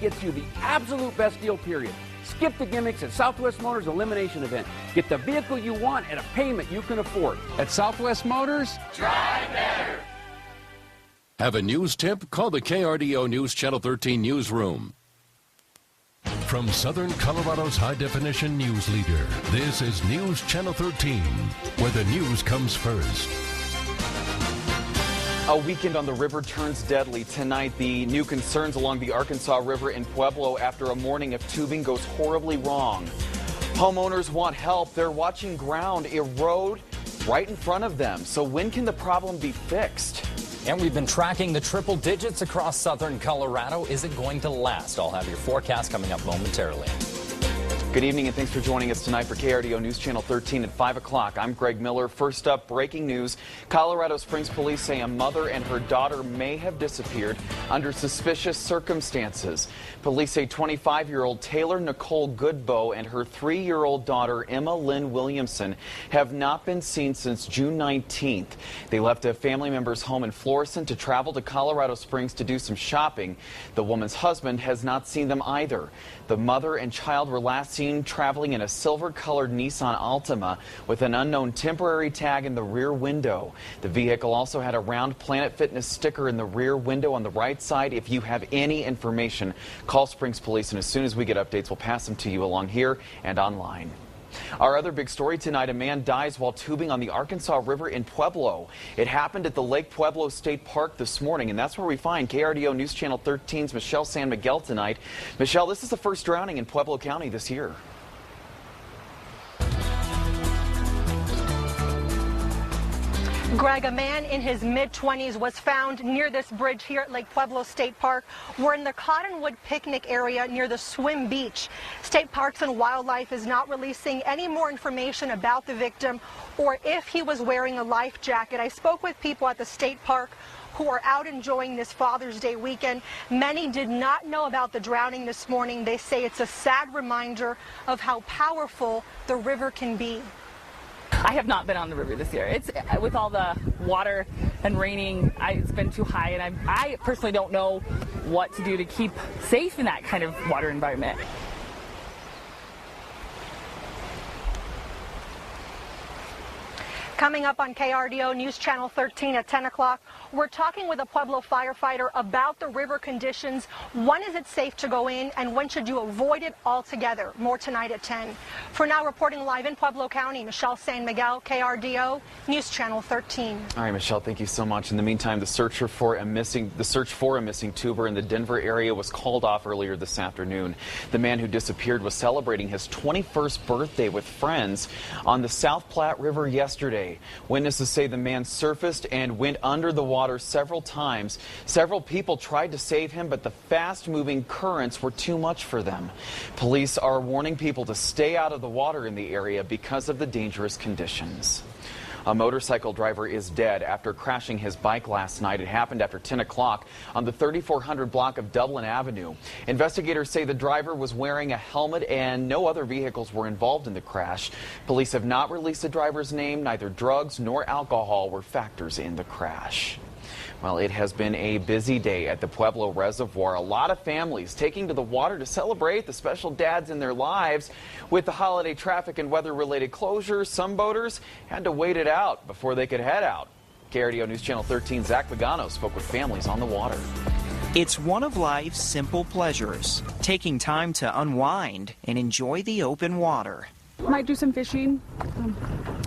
gets you the absolute best deal, period. Skip the gimmicks at Southwest Motors Elimination Event. Get the vehicle you want at a payment you can afford. At Southwest Motors, drive better. Have a news tip? Call the KRDO News Channel 13 newsroom. From Southern Colorado's high-definition news leader, this is News Channel 13, where the news comes first. A weekend on the river turns deadly. Tonight, the new concerns along the Arkansas River in Pueblo after a morning of tubing goes horribly wrong. Homeowners want help. They're watching ground erode right in front of them. So when can the problem be fixed? And we've been tracking the triple digits across southern Colorado. Is it going to last? I'll have your forecast coming up momentarily. Good evening and thanks for joining us tonight for KRDO News Channel 13 at 5 o'clock. I'm Greg Miller. First up, breaking news. Colorado Springs police say a mother and her daughter may have disappeared under suspicious circumstances. Police say 25-year-old Taylor Nicole Goodbow and her 3-year-old daughter Emma Lynn Williamson have not been seen since June 19th. They left a family member's home in Florissant to travel to Colorado Springs to do some shopping. The woman's husband has not seen them either. The mother and child were last seen traveling in a silver-colored Nissan Altima with an unknown temporary tag in the rear window. The vehicle also had a round Planet Fitness sticker in the rear window on the right side. If you have any information, call Springs Police, and as soon as we get updates, we'll pass them to you along here and online. Our other big story tonight, a man dies while tubing on the Arkansas River in Pueblo. It happened at the Lake Pueblo State Park this morning, and that's where we find KRDO News Channel 13's Michelle San Miguel tonight. Michelle, this is the first drowning in Pueblo County this year. Greg, a man in his mid-20s was found near this bridge here at Lake Pueblo State Park. We're in the Cottonwood picnic area near the swim beach. State Parks and Wildlife is not releasing any more information about the victim or if he was wearing a life jacket. I spoke with people at the state park who are out enjoying this Father's Day weekend. Many did not know about the drowning this morning. They say it's a sad reminder of how powerful the river can be. I have not been on the river this year. It's with all the water and raining, it's been too high, and I personally don't know what to do to keep safe in that kind of water environment. Coming up on KRDO News Channel 13 at 10 o'clock, we're talking with a Pueblo firefighter about the river conditions. When is it safe to go in, and when should you avoid it altogether? More tonight at 10. For now, reporting live in Pueblo County, Michelle San Miguel, KRDO News Channel 13. All right, Michelle, thank you so much. In the meantime, the search for a missing tuber in the Denver area was called off earlier this afternoon. The man who disappeared was celebrating his 21st birthday with friends on the South Platte River yesterday. Witnesses say the man surfaced and went under the water several times. Several people tried to save him, but the fast-moving currents were too much for them. Police are warning people to stay out of the water in the area because of the dangerous conditions. A motorcycle driver is dead after crashing his bike last night. It happened after 10 o'clock on the 3400 block of Dublin Avenue. Investigators say the driver was wearing a helmet and no other vehicles were involved in the crash. Police have not released the driver's name. Neither drugs nor alcohol were factors in the crash. Well, it has been a busy day at the Pueblo Reservoir. A lot of families taking to the water to celebrate the special dads in their lives. With the holiday traffic and weather-related closures, some boaters had to wait it out before they could head out. KRDO News Channel 13's Zach Pagano spoke with families on the water. It's one of life's simple pleasures, taking time to unwind and enjoy the open water. Might do some fishing,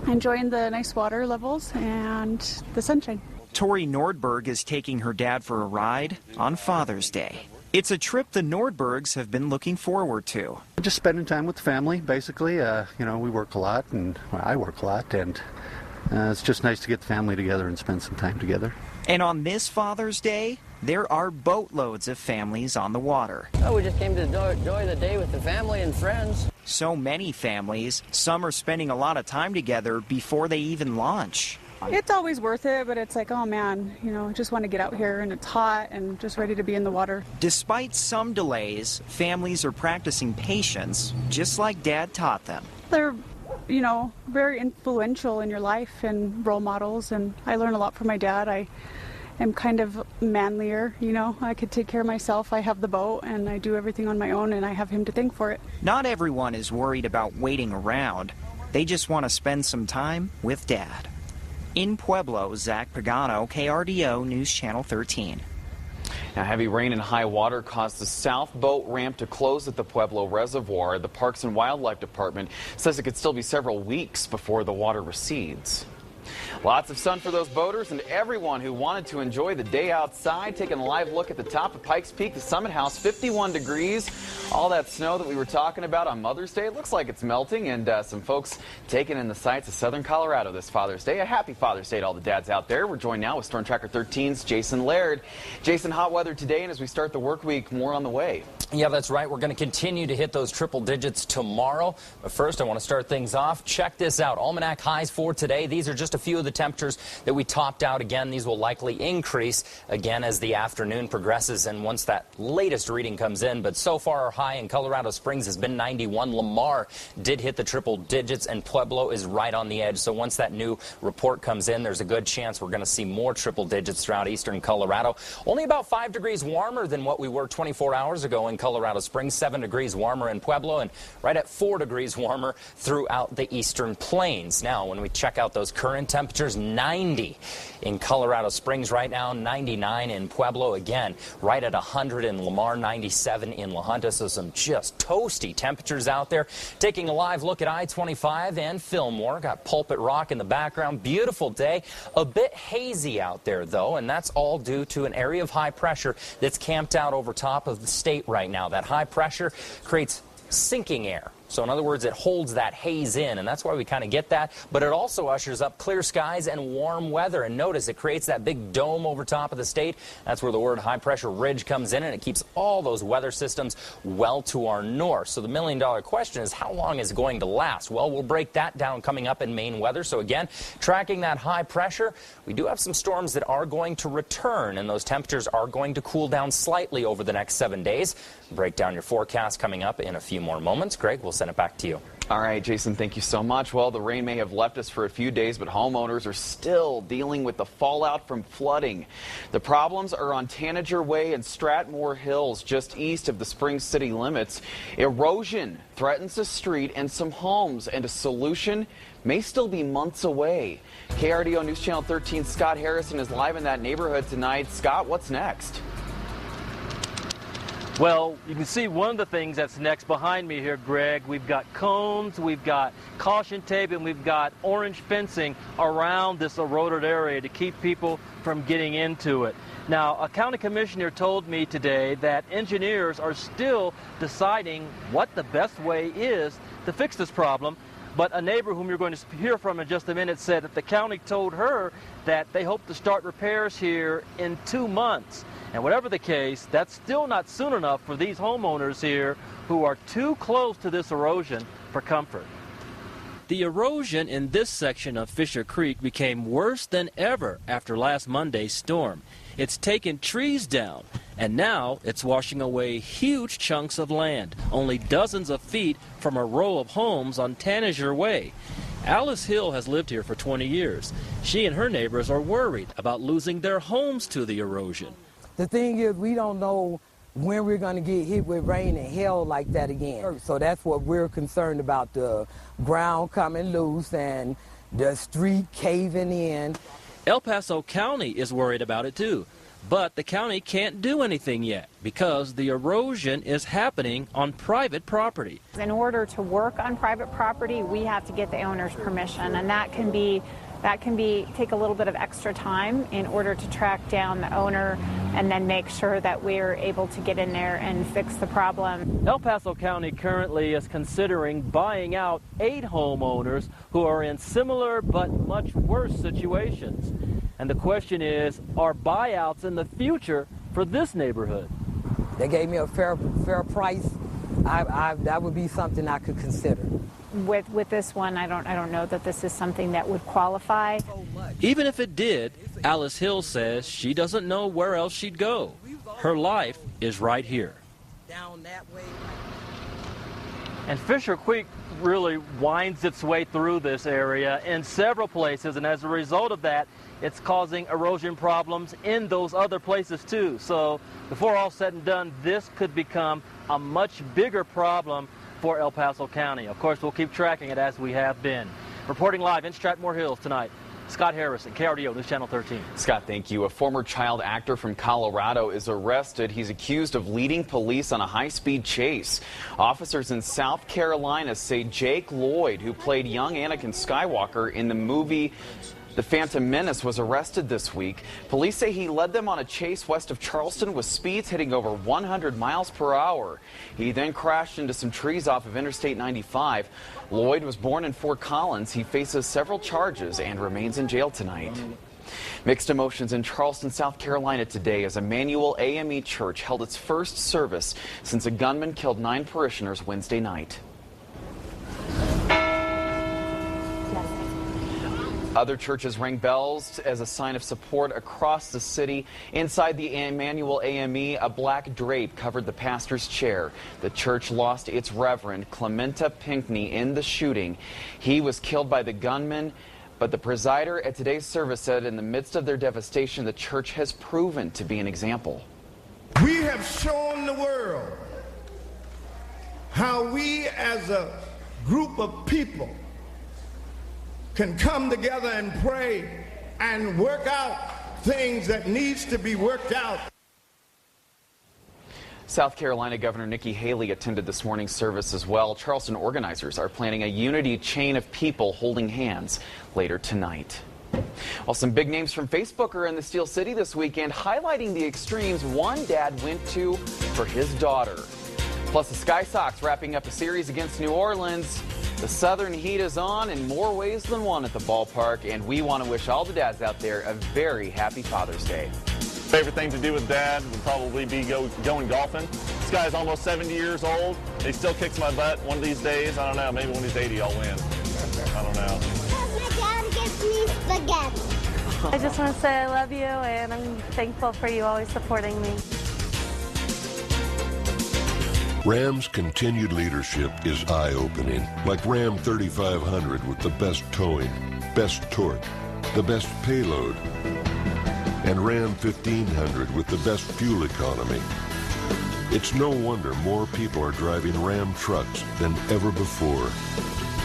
enjoying the nice water levels and the sunshine. Tori Nordberg is taking her dad for a ride on Father's Day. It's a trip the Nordbergs have been looking forward to. Just spending time with the family, basically. We work a lot, and I work a lot, and it's just nice to get the family together and spend some time together. And on this Father's Day, there are boatloads of families on the water. Oh, we just came to enjoy the day with the family and friends. So many families, some are spending a lot of time together before they even launch. It's always worth it, but it's like, oh man, I just want to get out here and it's hot and just ready to be in the water. Despite some delays, families are practicing patience, just like Dad taught them. They're, very influential in your life and role models, and I learn a lot from my dad. am kind of manlier, you know. I could take care of myself. I have the boat and I do everything on my own, and I have him to thank for it. Not everyone is worried about waiting around. They just want to spend some time with Dad. In Pueblo, Zach Pagano, KRDO News Channel 13. Now, heavy rain and high water caused the south boat ramp to close at the Pueblo Reservoir. The Parks and Wildlife Department says it could still be several weeks before the water recedes. Lots of sun for those boaters and everyone who wanted to enjoy the day outside. Taking a live look at the top of Pikes Peak, the Summit House, 51 degrees. All that snow that we were talking about on Mother's Day, it looks like it's melting, and some folks taking in the sights of southern Colorado this Father's Day. A happy Father's Day to all the dads out there. We're joined now with Storm Tracker 13's Jason Laird. Jason, hot weather today, and as we start the work week, more on the way. Yeah, that's right. We're going to continue to hit those triple digits tomorrow. But first, I want to start things off. Check this out. Almanac highs for today. These are just a few of the temperatures that we topped out. Again, these will likely increase again as the afternoon progresses and once that latest reading comes in. But so far, our high in Colorado Springs has been 91. Lamar did hit the triple digits, and Pueblo is right on the edge. So once that new report comes in, there's a good chance we're going to see more triple digits throughout eastern Colorado. Only about 5 degrees warmer than what we were 24 hours ago in Colorado Springs, 7 degrees warmer in Pueblo, and right at 4 degrees warmer throughout the eastern plains. Now, when we check out those current temperatures, 90 in Colorado Springs right now, 99 in Pueblo, again, right at 100 in Lamar, 97 in La Junta, so some just toasty temperatures out there. Taking a live look at I-25 and Fillmore, got Pulpit Rock in the background, beautiful day, a bit hazy out there though, and that's all due to an area of high pressure that's camped out over top of the state right now. That high pressure creates sinking air. So in other words, it holds that haze in, and that's why we kind of get that. But it also ushers up clear skies and warm weather. And notice it creates that big dome over top of the state. That's where the word high pressure ridge comes in, and it keeps all those weather systems well to our north. So the million-dollar question is, how long is it going to last? Well, we'll break that down coming up in Maine weather. So again, tracking that high pressure, we do have some storms that are going to return, and those temperatures are going to cool down slightly over the next 7 days. Break down your forecast coming up in a few more moments. Greg, we'll send it back to you. All right, Jason, thank you so much. Well, the rain may have left us for a few days, but homeowners are still dealing with the fallout from flooding. The problems are on Tanager Way and Stratmore Hills, just east of the Spring City limits. Erosion threatens the street and some homes, and a solution may still be months away. KRDO News Channel 13's Scott Harrison is live in that neighborhood tonight. Scott, what's next? Well, you can see one of the things that's next behind me here, Greg. We've got cones, we've got caution tape, and we've got orange fencing around this eroded area to keep people from getting into it. Now, a county commissioner told me today that engineers are still deciding what the best way is to fix this problem. But a neighbor whom you're going to hear from in just a minute said that the county told her that they hope to start repairs here in 2 months. And whatever the case, that's still not soon enough for these homeowners here who are too close to this erosion for comfort. The erosion in this section of Fisher Creek became worse than ever after last Monday's storm. It's taken trees down, and now it's washing away huge chunks of land, only dozens of feet from a row of homes on Tanager Way. Alice Hill has lived here for 20 years. She and her neighbors are worried about losing their homes to the erosion. The thing is, we don't know when we're going to get hit with rain and hail like that again. So that's what we're concerned about, the ground coming loose and the street caving in. El Paso County is worried about it too, but the county can't do anything yet because the erosion is happening on private property. In order to work on private property, we have to get the owner's permission, and that can take a little bit of extra time in order to track down the owner and then make sure that we're able to get in there and fix the problem. El Paso County currently is considering buying out 8 homeowners who are in similar but much worse situations. And the question is, are buyouts in the future for this neighborhood? They gave me a fair price. That would be something I could consider. With this one, I don't know that this is something that would qualify. Even if it did, Alice Hill says she doesn't know where else she'd go. Her life is right here. Down that way. And Fisher Creek really winds its way through this area in several places, and as a result of that, it's causing erosion problems in those other places too. So before all said and done, this could become a much bigger problem for El Paso County. Of course, we'll keep tracking it as we have been. Reporting live in Strathmore Hills tonight, Scott Harrison, KRDO News Channel 13. Scott, thank you. A former child actor from Colorado is arrested. He's accused of leading police on a high-speed chase. Officers in South Carolina say Jake Lloyd, who played young Anakin Skywalker in the movie The Phantom Menace, was arrested this week. Police say he led them on a chase west of Charleston with speeds hitting over 100 miles per hour. He then crashed into some trees off of Interstate 95. Lloyd was born in Fort Collins. He faces several charges and remains in jail tonight. Mixed emotions in Charleston, South Carolina today as Emmanuel AME Church held its first service since a gunman killed 9 parishioners Wednesday night. Other churches rang bells as a sign of support across the city. Inside the Emmanuel AME, a black drape covered the pastor's chair. The church lost its reverend, Clementa Pinckney, in the shooting. He was killed by the gunman, but the presider at today's service said in the midst of their devastation, the church has proven to be an example. We have shown the world how we as a group of people can come together and pray and work out things that needs to be worked out. South Carolina Governor Nikki Haley attended this morning's service as well. Charleston organizers are planning a unity chain of people holding hands later tonight. Well, some big names from Facebook are in the Steel City this weekend, highlighting the extremes one dad went to for his daughter. Plus, the Sky Sox wrapping up a series against New Orleans. The Southern heat is on in more ways than one at the ballpark, and we want to wish all the dads out there a very happy Father's Day. Favorite thing to do with Dad would probably be going golfing. This guy's almost 70 years old. He still kicks my butt one of these days. I don't know, maybe when he's 80 I'll win. I don't know. My dad gives me spaghetti. I just want to say I love you, and I'm thankful for you always supporting me. Ram's continued leadership is eye-opening, like Ram 3500 with the best towing, best torque, the best payload, and Ram 1500 with the best fuel economy. It's no wonder more people are driving Ram trucks than ever before.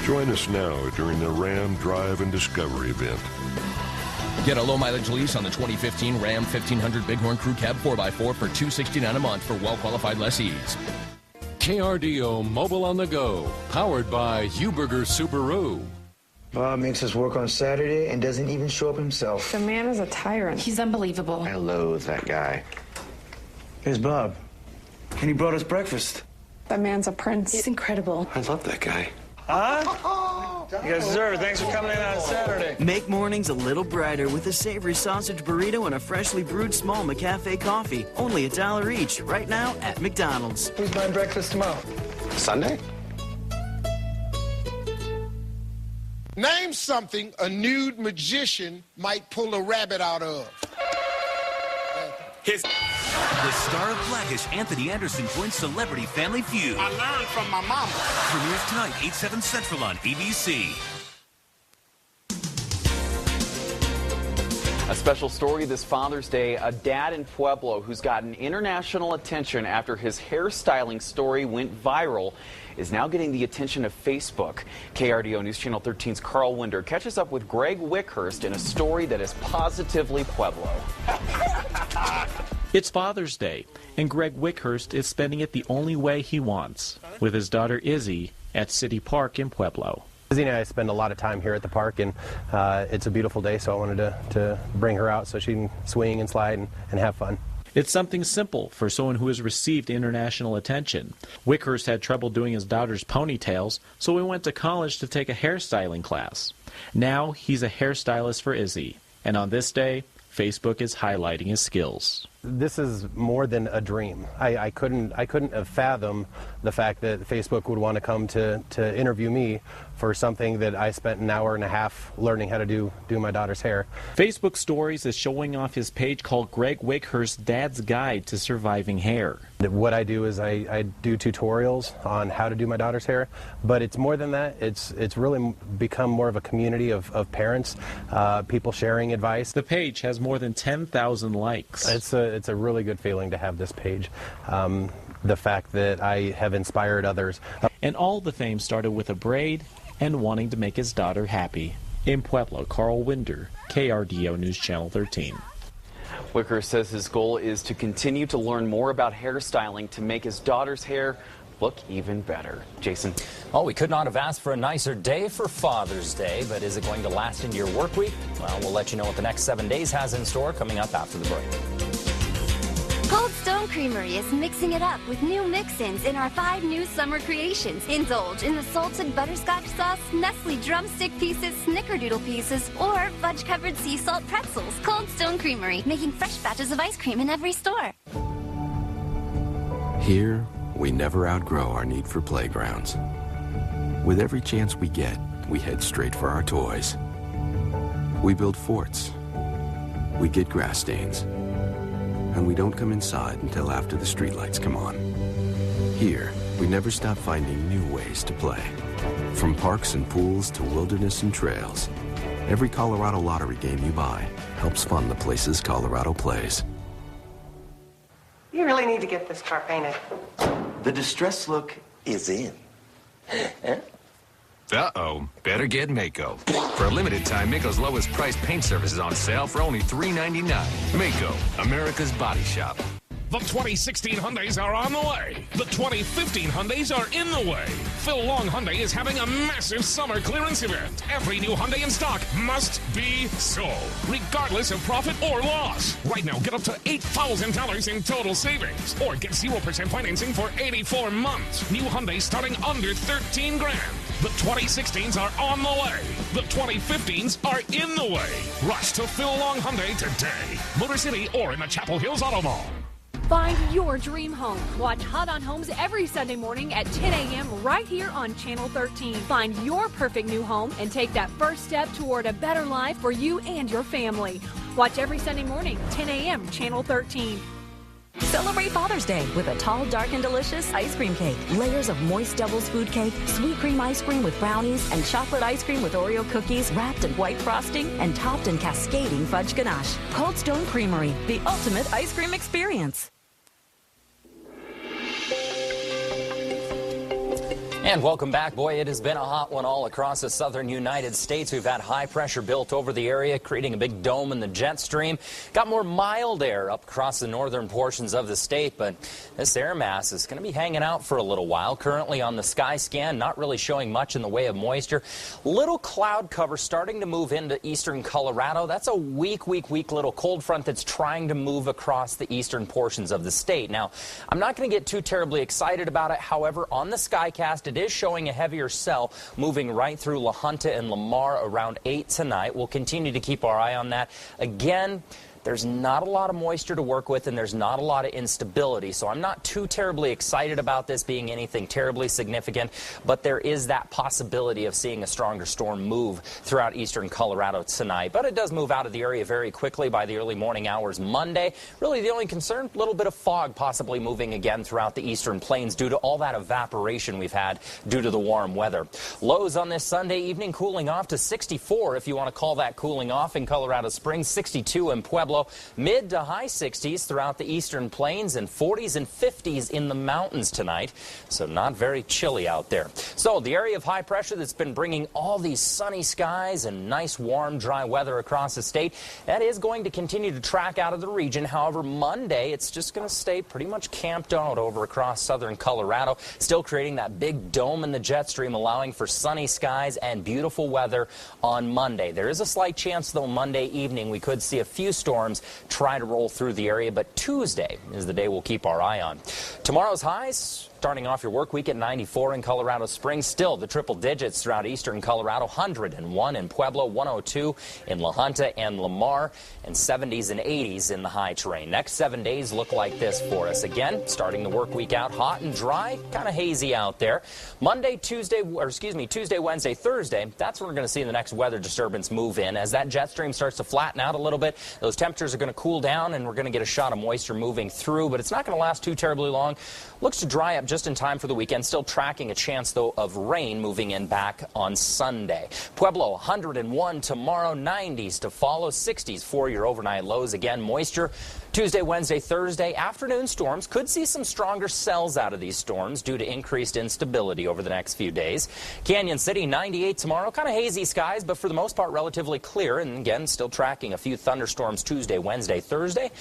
Join us now during the Ram Drive and Discovery event. Get a low-mileage lease on the 2015 Ram 1500 Bighorn Crew Cab 4x4 for $269 a month for well-qualified lessees. KRDO Mobile on the Go, powered by Huberger Subaru. Bob makes us work on Saturday and doesn't even show up himself. The man is a tyrant. He's unbelievable. I loathe that guy. Here's Bob. And he brought us breakfast. That man's a prince. He's incredible. I love that guy. Huh? Yes, sir. Thanks for coming in on Saturday. Make mornings a little brighter with a savory sausage burrito and a freshly brewed small McCafe coffee. Only $1 each, right now at McDonald's. Who's buying breakfast tomorrow? Sunday? Name something a nude magician might pull a rabbit out of. The star of Blackish, Anthony Anderson, joins Celebrity Family Feud. I learned from my mama. Premieres tonight, 8/7 Central on ABC. A special story this Father's Day. A dad in Pueblo who's gotten international attention after his hairstyling story went viral is now getting the attention of Facebook. KRDO News Channel 13's Carl Winder catches up with Greg Wickhurst in a story that is positively Pueblo. It's Father's Day, and Greg Wickhurst is spending it the only way he wants, with his daughter Izzy at City Park in Pueblo. Izzy and I spend a lot of time here at the park, and it's a beautiful day, so I wanted to bring her out so she can swing and slide and have fun. It's something simple for someone who has received international attention. Wickhurst had trouble doing his daughter's ponytails, so he went to college to take a hairstyling class. Now he's a hairstylist for Izzy, and on this day, Facebook is highlighting his skills. This is more than a dream. I couldn't have fathomed the fact that Facebook would want to come to interview me for something that I spent an hour and a half learning how to do my daughter's hair. Facebook Stories is showing off his page called Greg Wickhurst's Dad's Guide to Surviving Hair. What I do is I do tutorials on how to do my daughter's hair, but it's more than that. It's really become more of a community of parents, people sharing advice. The page has more than 10,000 likes. It's a really good feeling to have this page. The fact that I have inspired others. And all the fame started with a braid and wanting to make his daughter happy. In Pueblo, Carl Winder, KRDO News Channel 13. Wicker says his goal is to continue to learn more about hairstyling to make his daughter's hair look even better. Jason. Oh, we could not have asked for a nicer day for Father's Day, but is it going to last into your work week? Well, we'll let you know what the next 7 days has in store coming up after the break. Cold Stone Creamery is mixing it up with new mix-ins in our 5 new summer creations. Indulge in the salted butterscotch sauce, Nestle drumstick pieces, snickerdoodle pieces, or fudge-covered sea salt pretzels. Cold Stone Creamery, making fresh batches of ice cream in every store. Here, we never outgrow our need for playgrounds. With every chance we get, we head straight for our toys. We build forts. We get grass stains. And we don't come inside until after the streetlights come on. Here, we never stop finding new ways to play. From parks and pools to wilderness and trails, every Colorado Lottery game you buy helps fund the places Colorado plays. You really need to get this car painted. The distress look is in. Uh-oh, better get Mako. For a limited time, Mako's lowest price paint service is on sale for only $3.99. Mako, America's Body Shop. The 2016 Hyundais are on the way. The 2015 Hyundais are in the way. Phil Long Hyundai is having a massive summer clearance event. Every new Hyundai in stock must be sold, regardless of profit or loss. Right now, get up to $8,000 in total savings, or get 0% financing for 84 months. New Hyundai starting under $13 grand. The 2016s are on the way. The 2015s are in the way. Rush to Phil Long Hyundai today. Motor City or in the Chapel Hills Auto Mall. Find your dream home. Watch Hot on Homes every Sunday morning at 10 a.m. right here on Channel 13. Find your perfect new home and take that first step toward a better life for you and your family. Watch every Sunday morning, 10 a.m. Channel 13. Celebrate Father's Day with a tall, dark, and delicious ice cream cake. Layers of moist doubles food cake, sweet cream ice cream with brownies, and chocolate ice cream with Oreo cookies wrapped in white frosting and topped in cascading fudge ganache. Cold Stone Creamery, the ultimate ice cream experience. And welcome back. Boy, it has been a hot one all across the southern United States. We've had high pressure built over the area, creating a big dome in the jet stream. Got more mild air up across the northern portions of the state, but this air mass is going to be hanging out for a little while. Currently on the sky scan, not really showing much in the way of moisture. Little cloud cover starting to move into eastern Colorado. That's a weak little cold front that's trying to move across the eastern portions of the state. Now, I'm not going to get too terribly excited about it. However, on the Skycast, it is showing a heavier cell moving right through La Junta and Lamar around 8 tonight. We'll continue to keep our eye on that. Again, there's not a lot of moisture to work with, and there's not a lot of instability, so I'm not too terribly excited about this being anything terribly significant, but there is that possibility of seeing a stronger storm move throughout eastern Colorado tonight. But it does move out of the area very quickly by the early morning hours Monday. Really, the only concern, a little bit of fog possibly moving again throughout the eastern plains due to all that evaporation we've had due to the warm weather. Lows on this Sunday evening cooling off to 64, if you want to call that cooling off, in Colorado Springs, 62 in Pueblo. Mid to high 60s throughout the eastern plains, and 40s and 50s in the mountains tonight. So not very chilly out there. So the area of high pressure that's been bringing all these sunny skies and nice warm dry weather across the state, that is going to continue to track out of the region. However, Monday it's just going to stay pretty much camped out over across southern Colorado, still creating that big dome in the jet stream, allowing for sunny skies and beautiful weather on Monday. There is a slight chance though Monday evening we could see a few storms storms try to roll through the area, but Tuesday is the day we'll keep our eye on. Tomorrow's highs, starting off your work week at 94 in Colorado Springs. Still the triple digits throughout eastern Colorado. 101 in Pueblo, 102 in La Junta and Lamar, and 70s and 80s in the high terrain. Next 7 days look like this for us. Again, starting the work week out hot and dry, kind of hazy out there. Tuesday, Wednesday, Thursday, that's when we're going to see the next weather disturbance move in. As that jet stream starts to flatten out a little bit, those temperatures are going to cool down, and we're going to get a shot of moisture moving through, but it's not going to last too terribly long. Looks to dry up just in time for the weekend. Still tracking a chance, though, of rain moving in back on Sunday. Pueblo, 101 tomorrow, 90s to follow, 60s for your overnight lows. Again, moisture Tuesday, Wednesday, Thursday. Afternoon storms. Could see some stronger cells out of these storms due to increased instability over the next few days. Canyon City, 98 tomorrow. Kind of hazy skies, but for the most part relatively clear. And again, still tracking a few thunderstorms Tuesday, Wednesday, Thursday.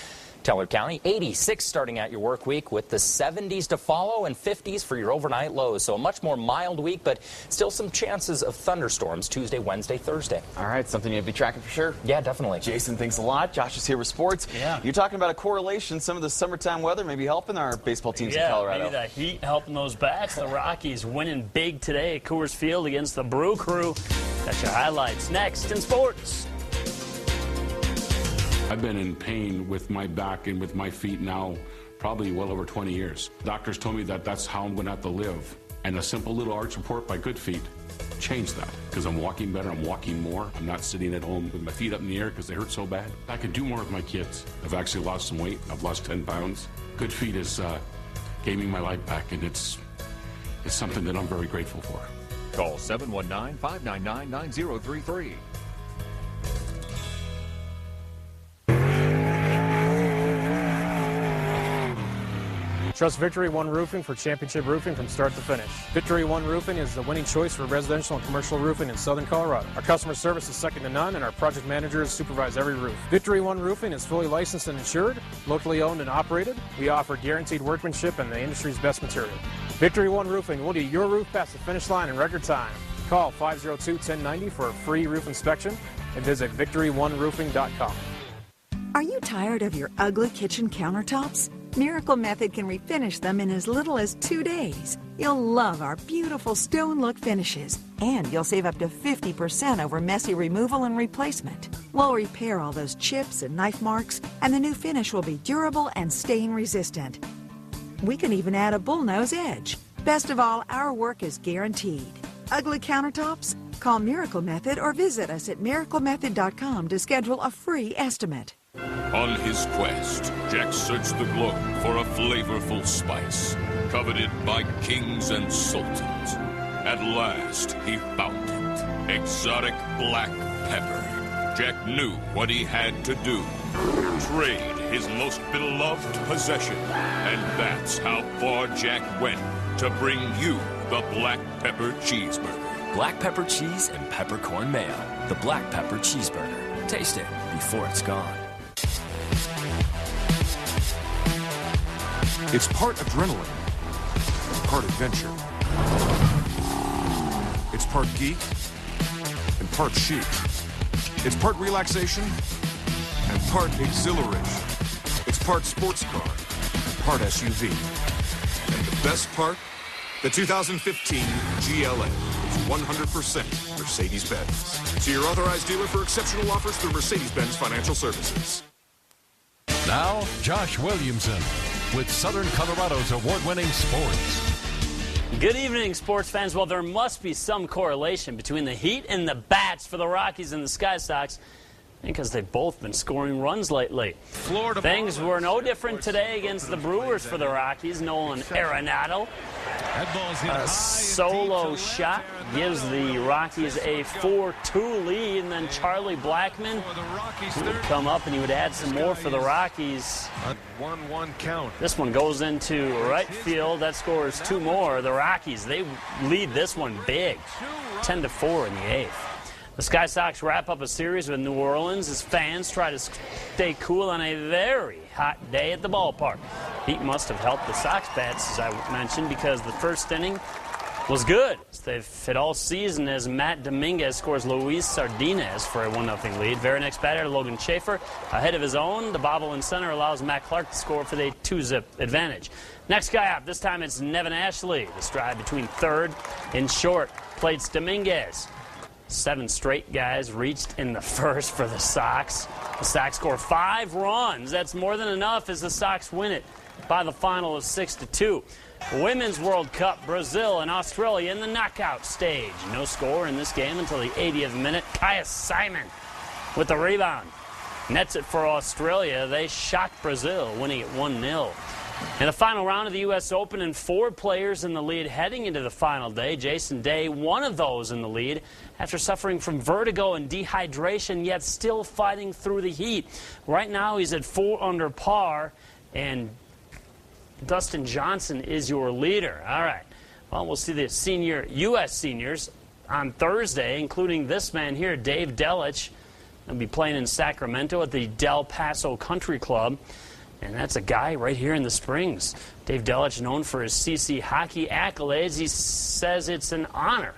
Teller County, 86 starting out your work week with the 70s to follow and 50s for your overnight lows. So a much more mild week, but still some chances of thunderstorms Tuesday, Wednesday, Thursday. All right, something you'll be tracking for sure. Yeah, definitely. Jason, thanks a lot. Josh is here with sports. Yeah. You're talking about a correlation. Some of the summertime weather may be helping our baseball teams in Colorado. Maybe the heat helping those bats. The Rockies winning big today at Coors Field against the Brew Crew. Got your highlights next in sports. I've been in pain with my back and with my feet now probably well over 20 years. Doctors told me that that's how I'm going to have to live. And a simple little arch support by Good Feet changed that because I'm walking better, I'm walking more. I'm not sitting at home with my feet up in the air because they hurt so bad. I can do more with my kids. I've actually lost some weight. I've lost 10 pounds. Good Feet is gave me my life back, and it's something that I'm very grateful for. Call 719-599-9033. Trust Victory One Roofing for championship roofing from start to finish. Victory One Roofing is the winning choice for residential and commercial roofing in southern Colorado. Our customer service is second to none, and our project managers supervise every roof. Victory One Roofing is fully licensed and insured, locally owned and operated. We offer guaranteed workmanship and the industry's best material. Victory One Roofing will get your roof past the finish line in record time. Call 502-1090 for a free roof inspection and visit victoryoneroofing.com. Are you tired of your ugly kitchen countertops? Miracle Method can refinish them in as little as 2 days. You'll love our beautiful stone look finishes, and you'll save up to 50% over messy removal and replacement. We'll repair all those chips and knife marks, and the new finish will be durable and stain resistant. We can even add a bullnose edge. Best of all, our work is guaranteed. Ugly countertops? Call Miracle Method or visit us at miraclemethod.com to schedule a free estimate. On his quest, Jack searched the globe for a flavorful spice, coveted by kings and sultans. At last, he found it. Exotic black pepper. Jack knew what he had to do. Trade his most beloved possession. And that's how far Jack went to bring you the Black Pepper Cheeseburger. Black pepper cheese and peppercorn mayo. The Black Pepper Cheeseburger. Taste it before it's gone. It's part adrenaline, part adventure. It's part geek and part chic. It's part relaxation and part exhilaration. It's part sports car and part SUV. And the best part? The 2015 GLA is 100% Mercedes-Benz. See your authorized dealer for exceptional offers through Mercedes-Benz Financial Services. Now, Josh Williamson with Southern Colorado's award-winning sports. Good evening, sports fans. Well, there must be some correlation between the heat and the bats for the Rockies and the Sky Sox, because they've both been scoring runs lately. Things were no different today against the Brewers for the Rockies. Nolan Arenado. A solo shot gives the Rockies a 4-2 lead, and then Charlie Blackmon would come up and he would add some more for the Rockies. 1-1 count. This one goes into right field. That scores two more. The Rockies, they lead this one big, 10-4 in the eighth. The Sky Sox wrap up a series with New Orleans as fans try to stay cool on a very hot day at the ballpark. Heat must have helped the Sox bats, as I mentioned, because the first inning, was good. They've hit all season as Matt Dominguez scores Luis Sardinez for a 1-0 lead. Very next batter, Logan Schaefer, ahead of his own. The bobble in center allows Matt Clark to score for the 2-zip advantage. Next guy up, this time it's Nevin Ashley. The stride between third and short plates Dominguez. 7 straight guys reached in the first for the Sox. The Sox score 5 runs. That's more than enough as the Sox win it by the final of 6-2. Women's World Cup, Brazil and Australia in the knockout stage. No score in this game until the 80th minute. Kaya Simon with the rebound. Nets it for Australia. They shocked Brazil, winning it 1-0. In the final round of the U.S. Open, and 4 players in the lead heading into the final day. Jason Day, one of those in the lead, after suffering from vertigo and dehydration, yet still fighting through the heat. Right now he's at 4 under par, and Dustin Johnson is your leader. All right. Well, we'll see the U.S. seniors on Thursday, including this man here, Dave Delich. He'll be playing in Sacramento at the Del Paso Country Club. And that's a guy right here in the Springs. Dave Delich, known for his CC hockey accolades, he says it's an honor.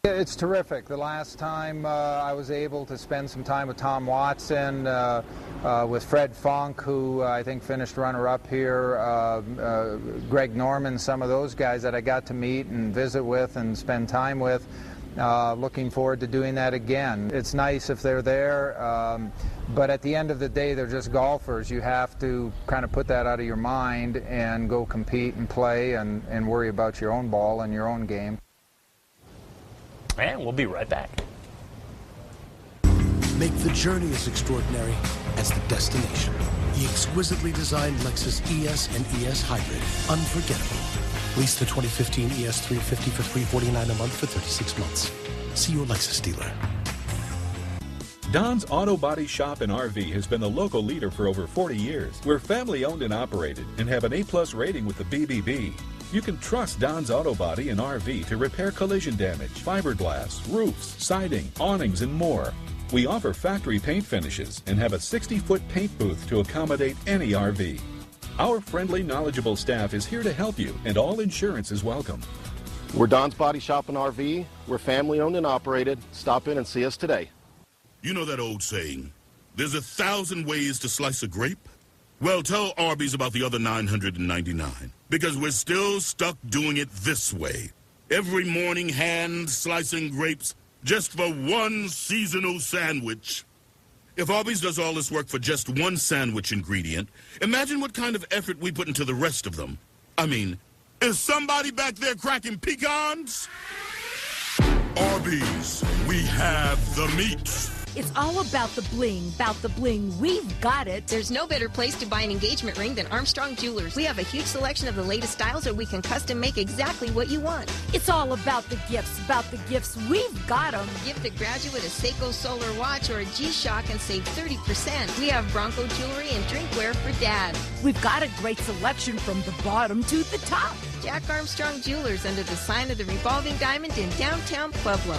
It's terrific. The last time I was able to spend some time with Tom Watson, with Fred Funk, who I think finished runner-up here, Greg Norman, some of those guys that I got to meet and visit with and spend time with. Looking forward to doing that again. It's nice if they're there, but at the end of the day, they're just golfers. You have to kind of put that out of your mind and go compete and play and worry about your own ball and your own game. And we'll be right back. Make the journey as extraordinary as the destination. The exquisitely designed Lexus ES and ES Hybrid. Unforgettable. Lease the 2015 ES 350 for $349 a month for 36 months. See your Lexus dealer. Don's Auto Body Shop and RV has been the local leader for over 40 years. We're family owned and operated and have an A+ rating with the BBB. You can trust Don's Auto Body and RV to repair collision damage, fiberglass, roofs, siding, awnings, and more. We offer factory paint finishes and have a 60-foot paint booth to accommodate any RV. Our friendly, knowledgeable staff is here to help you, and all insurance is welcome. We're Don's Body Shop and RV. We're family owned and operated. Stop in and see us today. You know that old saying, there's 1,000 ways to slice a grape? Well, tell Arby's about the other 999, because we're still stuck doing it this way. Every morning, hand slicing grapes just for one seasonal sandwich. If Arby's does all this work for just one sandwich ingredient, imagine what kind of effort we put into the rest of them. I mean, is somebody back there cracking pecans? Arby's, we have the meat. It's all about the bling, We've got it. There's no better place to buy an engagement ring than Armstrong Jewelers. We have a huge selection of the latest styles that we can custom make exactly what you want. It's all about the gifts, We've got them. Gift a graduate a Seiko Solar watch or a G-Shock and save 30%. We have Bronco jewelry and drinkware for Dad. We've got a great selection from the bottom to the top. Jack Armstrong Jewelers, under the sign of the Revolving Diamond in downtown Pueblo.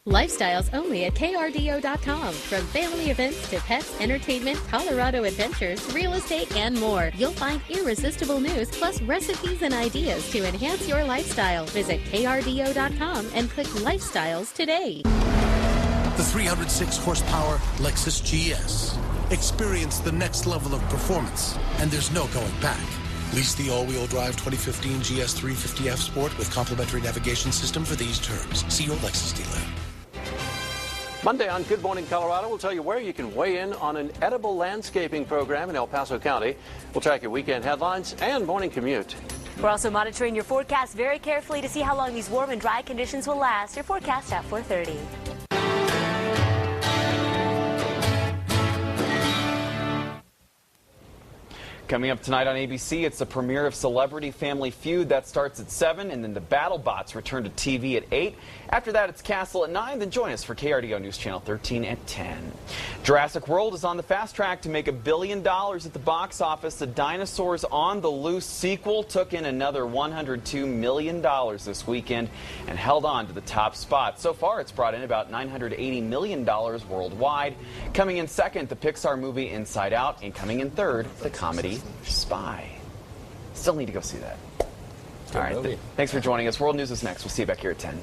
Lifestyles only at KRDO.com. From family events to pets, entertainment, Colorado adventures, real estate, and more. You'll find irresistible news plus recipes and ideas to enhance your lifestyle. Visit KRDO.com and click Lifestyles today. The 306 horsepower Lexus GS. Experience the next level of performance, and there's no going back. Lease the all-wheel drive 2015 GS 350F Sport with complimentary navigation system for these terms. See your Lexus dealer. Monday on Good Morning Colorado, we'll tell you where you can weigh in on an edible landscaping program in El Paso County. We'll track your weekend headlines and morning commute. We're also monitoring your forecast very carefully to see how long these warm and dry conditions will last. Your forecast at 4:30. Coming up tonight on ABC, it's the premiere of Celebrity Family Feud. That starts at 7, and then the BattleBots return to TV at 8. After that, it's Castle at 9. Then join us for KRDO News Channel 13 at 10. Jurassic World is on the fast track to make $1 billion at the box office. The Dinosaurs on the Loose sequel took in another $102 million this weekend and held on to the top spot. So far, it's brought in about $980 million worldwide. Coming in second, the Pixar movie Inside Out, and coming in third, the comedy Spy. Still need to go see that. All right. Thanks for joining us. World News is next. We'll see you back here at 10.